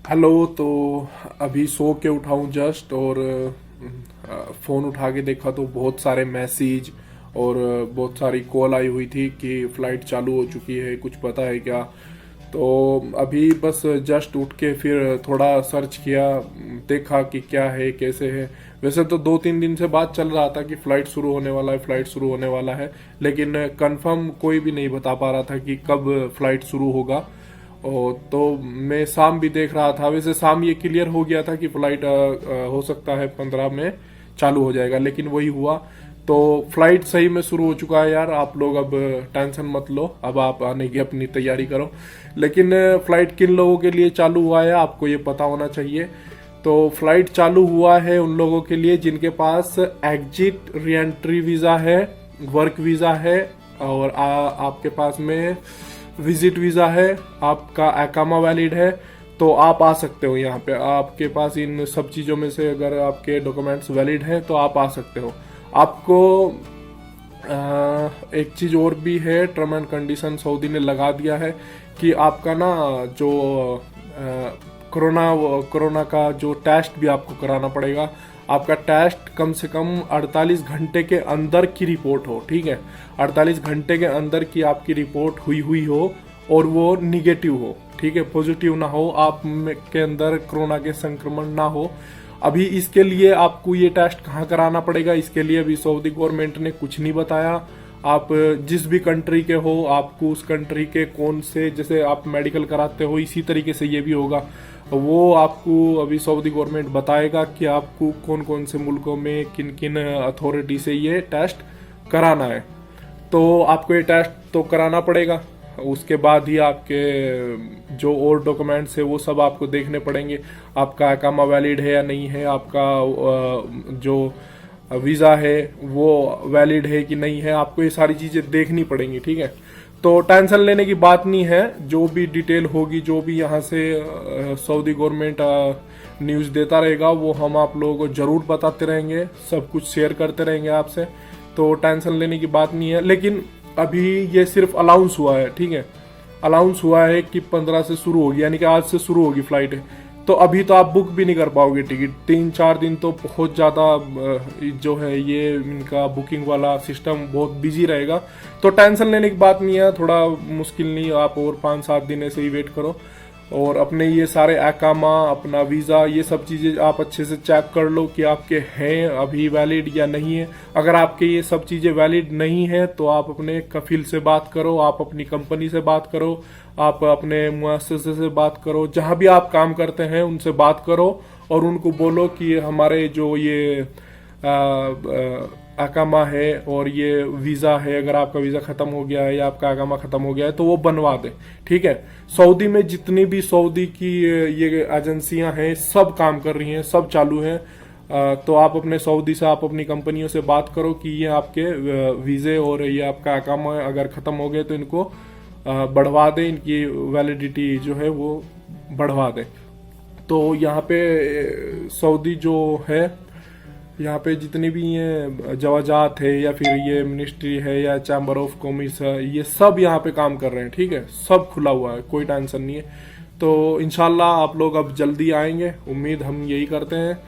Hello. तो अभी सो के उठा हूँ जस्ट, और फ़ोन उठा के देखा तो बहुत सारे मैसेज और बहुत सारी कॉल आई हुई थी कि फ़्लाइट चालू हो चुकी है, कुछ पता है क्या। तो अभी बस जस्ट उठ के फिर थोड़ा सर्च किया, देखा कि क्या है कैसे है। वैसे तो 2-3 दिन से बात चल रहा था कि फ़्लाइट शुरू होने वाला है, फ़्लाइट शुरू होने वाला है, लेकिन कंफर्म कोई भी नहीं बता पा रहा था कि कब फ़्लाइट शुरू होगा। तो मैं शाम भी देख रहा था, वैसे शाम ये क्लियर हो गया था कि फ्लाइट हो सकता है 15 में चालू हो जाएगा, लेकिन वही हुआ। तो फ्लाइट सही में शुरू हो चुका है यार, आप लोग अब टेंशन मत लो, अब आप आने की अपनी तैयारी करो। लेकिन फ्लाइट किन लोगों के लिए चालू हुआ है आपको ये पता होना चाहिए। तो फ्लाइट चालू हुआ है उन लोगों के लिए जिनके पास एग्जिट री एंट्री वीज़ा है, वर्क वीज़ा है, और आपके पास में विजिट वीज़ा है, आपका अकामा वैलिड है, तो आप आ सकते हो यहाँ पे। आपके पास इन सब चीज़ों में से अगर आपके डॉक्यूमेंट्स वैलिड हैं तो आप आ सकते हो। आपको एक चीज़ और भी है, टर्म एंड कंडीशन सऊदी ने लगा दिया है कि आपका ना जो कोरोना कोरोना का जो टेस्ट भी आपको कराना पड़ेगा। आपका टेस्ट कम से कम 48 घंटे के अंदर की रिपोर्ट हो, ठीक है। 48 घंटे के अंदर की आपकी रिपोर्ट हुई हुई हो और वो निगेटिव हो, ठीक है, पॉजिटिव ना हो, आप के अंदर कोरोना के संक्रमण ना हो। अभी इसके लिए आपको ये टेस्ट कहाँ कराना पड़ेगा, इसके लिए अभी सऊदी गवर्नमेंट ने कुछ नहीं बताया। आप जिस भी कंट्री के हो, आपको उस कंट्री के कौन से, जैसे आप मेडिकल कराते हो इसी तरीके से ये भी होगा, वो आपको अभी सऊदी गवर्नमेंट बताएगा कि आपको कौन कौन से मुल्कों में किन किन अथॉरिटी से ये टेस्ट कराना है। तो आपको ये टेस्ट तो कराना पड़ेगा, उसके बाद ही आपके जो और डॉक्यूमेंट्स है वो सब आपको देखने पड़ेंगे। आपका अकामा वैलिड है या नहीं है, आपका जो वीज़ा है वो वैलिड है कि नहीं है, आपको ये सारी चीज़ें देखनी पड़ेंगी, ठीक है। तो टेंशन लेने की बात नहीं है, जो भी डिटेल होगी, जो भी यहाँ से सऊदी गवर्नमेंट न्यूज़ देता रहेगा वो हम आप लोगों को ज़रूर बताते रहेंगे, सब कुछ शेयर करते रहेंगे आपसे। तो टेंशन लेने की बात नहीं है। लेकिन अभी ये सिर्फ अलाउंस हुआ है, ठीक है, अलाउंस हुआ है कि 15 से शुरू होगी, यानी कि आज से शुरू होगी फ्लाइट। तो अभी तो आप बुक भी नहीं कर पाओगे टिकट, 3-4 दिन तो बहुत ज़्यादा जो है ये इनका बुकिंग वाला सिस्टम बहुत बिजी रहेगा। तो टेंशन लेने की बात नहीं है, थोड़ा मुश्किल नहीं, आप और 5-7 दिन ऐसे ही वेट करो, और अपने ये सारे अकामा, अपना वीज़ा, ये सब चीज़ें आप अच्छे से चेक कर लो कि आपके हैं अभी वैलिड या नहीं है। अगर आपके ये सब चीज़ें वैलिड नहीं है तो आप अपने कफिल से बात करो, आप अपनी कंपनी से बात करो, आप अपने मुअस्ससे से बात करो, जहाँ भी आप काम करते हैं उनसे बात करो, और उनको बोलो कि हमारे जो ये अकामा है और ये वीज़ा है, अगर आपका वीज़ा ख़त्म हो गया है या आपका अकामा ख़त्म हो गया है तो वो बनवा दें, ठीक है। सऊदी में जितनी भी सऊदी की ये एजेंसियां हैं सब काम कर रही हैं, सब चालू हैं। तो आप अपने सऊदी से, आप अपनी कंपनियों से बात करो कि ये आपके वीज़े और ये आपका अकामा अगर ख़त्म हो गए तो इनको बढ़वा दें, इनकी वैलिडिटी जो है वो बढ़वा दें। तो यहाँ पे सऊदी जो है, यहाँ पे जितनी भी ये जवाजात है या फिर ये मिनिस्ट्री है या चैम्बर ऑफ कॉमर्स है, ये सब यहाँ पे काम कर रहे हैं, ठीक है, सब खुला हुआ है, कोई टेंशन नहीं है। तो इंशाल्लाह आप लोग अब जल्दी आएंगे, उम्मीद हम यही करते हैं,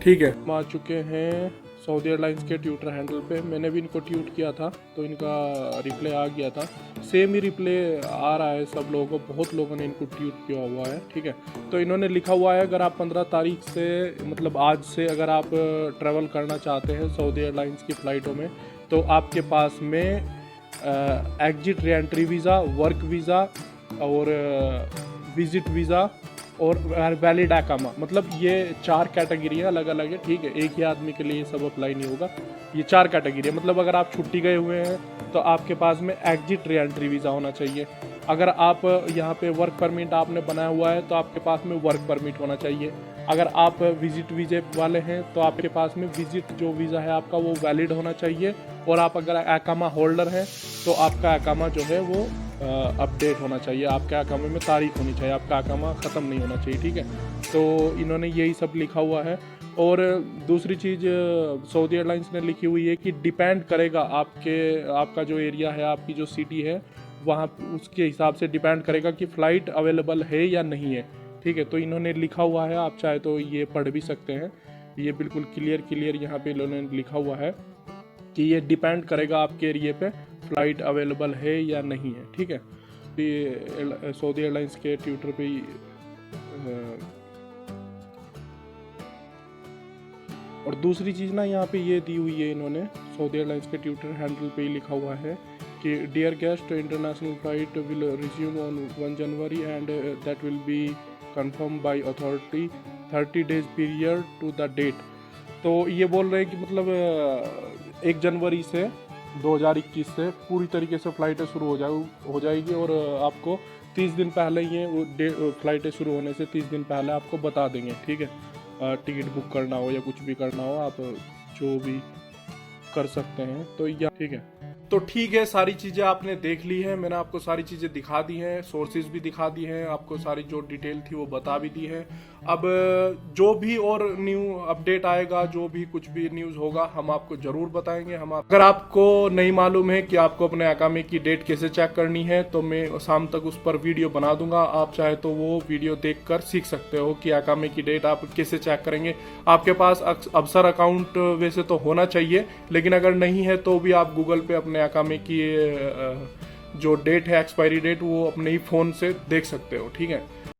ठीक है। हम आ चुके हैं सऊदी एयरलाइंस के ट्विटर हैंडल पे, मैंने भी इनको ट्वीट किया था तो इनका रिप्लाई आ गया था, सेम ही रिप्लाई आ रहा है सब लोगों को, बहुत लोगों ने इनको ट्वीट किया हुआ है, ठीक है। तो इन्होंने लिखा हुआ है अगर आप 15 तारीख से, मतलब आज से अगर आप ट्रैवल करना चाहते हैं सऊदी एयरलाइंस की फ़्लाइटों में, तो आपके पास में exit re entry visa, work visa और विजिट वीज़ा और वैलिड अकामा, मतलब ये 4 कैटेगरी है, अलग अलग है, ठीक है। एक ही आदमी के लिए ये सब अप्लाई नहीं होगा, ये 4 कैटेगरी है। मतलब अगर आप छुट्टी गए हुए हैं तो आपके पास में एग्जिट री एंट्री वीज़ा होना चाहिए। अगर आप यहाँ पे वर्क परमिट आपने बनाया हुआ है तो आपके पास में वर्क परमिट होना चाहिए। अगर आप विजिट वीज़े वाले हैं तो आपके पास में विजिट जो वीज़ा है आपका वो वैलिड होना चाहिए। और आप अगर अकामा होल्डर हैं तो आपका अकामा जो है वो अपडेट होना चाहिए, आपके अकामा में तारीख होनी चाहिए, आपका अकामा ख़त्म नहीं होना चाहिए, ठीक है। तो इन्होंने यही सब लिखा हुआ है। और दूसरी चीज़ सऊदी एयरलाइंस ने लिखी हुई है कि डिपेंड करेगा आपका जो एरिया है, आपकी जो सिटी है, वहाँ उसके हिसाब से डिपेंड करेगा कि फ़्लाइट अवेलेबल है या नहीं है, ठीक है। तो इन्होंने लिखा हुआ है, आप चाहे तो ये पढ़ भी सकते हैं। ये बिल्कुल क्लियर यहाँ पे इन्होंने लिखा हुआ है कि ये डिपेंड करेगा आपके एरिए पे फ्लाइट अवेलेबल है या नहीं है, ठीक है। ये सऊदी एयरलाइंस के ट्विटर पे और दूसरी चीज़ ना यहाँ पे ये दी हुई है इन्होंने, सऊदी एयरलाइंस के ट्विटर हैंडल पे ही लिखा हुआ है कि dear guest, international flight will resume on 1 January and that will be confirm by authority 30 days period to the date. तो ये बोल रहे हैं कि मतलब 1 जनवरी से 2021 से पूरी तरीके से फ़्लाइटें शुरू हो जाएगी और आपको 30 दिन पहले ये फ़्लाइटें शुरू होने से 30 दिन पहले आपको बता देंगे, ठीक है। टिकट बुक करना हो या कुछ भी करना हो, आप जो भी कर सकते हैं। तो यह ठीक है। तो ठीक है, सारी चीज़ें आपने देख ली है, मैंने आपको सारी चीज़ें दिखा दी हैं, सोर्सेज भी दिखा दी हैं, आपको सारी जो डिटेल थी वो बता भी दी है। अब जो भी और न्यू अपडेट आएगा, जो भी कुछ भी न्यूज़ होगा, हम आपको ज़रूर बताएंगे। अगर आपको नहीं मालूम है कि आपको अपने अकामे की डेट कैसे चेक करनी है, तो मैं शाम तक उस पर वीडियो बना दूंगा। आप चाहे तो वो वीडियो देखकर सीख सकते हो कि अकामे की डेट आप कैसे चेक करेंगे। आपके पास अब्सर अकाउंट वैसे तो होना चाहिए, लेकिन अगर नहीं है तो भी आप गूगल पे अपने अकामे की जो डेट है, एक्सपायरी डेट, वो अपने ही फ़ोन से देख सकते हो, ठीक है।